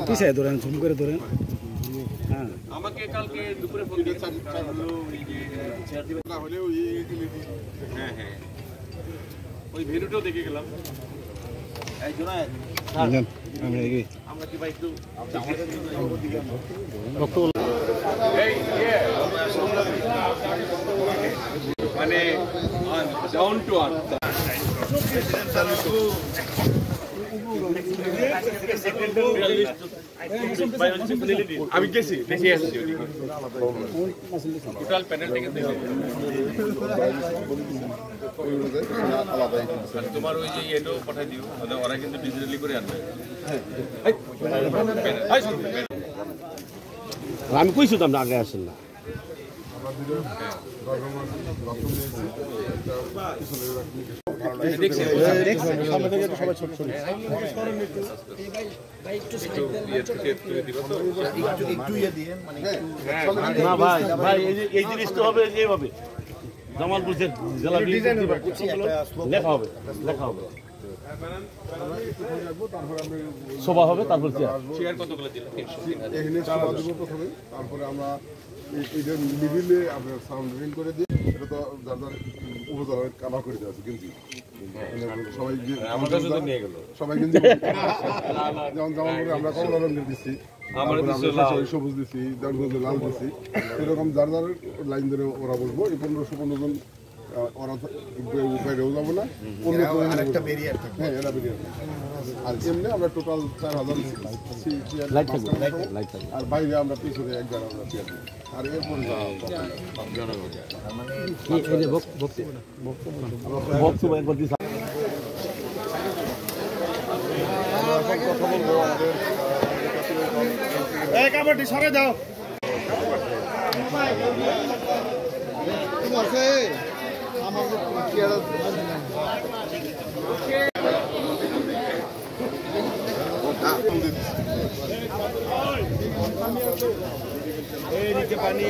পিছিয়ে ধরেন, ঝুম করে ধরেন। হ্যাঁ, আমাকে কালকে দুপুরে ফোন দিয়ে হ্যাঁ হ্যাঁ ওই ভিডিওটাও দেখে গেলাম। আমরা কি ভাই একটু মানে ডাউন টু আর্থ। আমি গেছি দেখে আসছি টোটাল প্যানেল থেকে তোমার ওই যে এটাও পাঠাই দিও, ওরা কিন্তু ডিজিটালি করে আনবে। আমি কইছি তো আপনি আগে আসেন না। ভাই এই জিনিসটা হবে এইভাবে জামালপুর জেলা লেখা হবে, লেখা হবে, সভা হবে, তারপর চেয়ার কতগুলো দিল প্রথমে, তারপরে আমরা মিডিলে আপনার সাউন্ড করে দিই। এটা তো যার যার উপজেলার কাভার করে দেওয়া আছে কিন্তু সবাই সবাই কিন্তু যেমন জামালপুরে আমরা কমলা রঙের দিচ্ছি, সবুজ দিচ্ছি, লাল দিচ্ছি, এরকম যার যার লাইন ধরে ওরা বসবো। এই 15-15 জন ওরা বাইরেও যাবো না, হ্যাঁ এরা বেরিয়ে। আর এমনি আমরা টোটাল 4000 আর বাইরে আমরা পিছনে 1000 আমরা চেয়ার দিই। আর এরপরে কাবাডি সরে দাও। নিচে পানি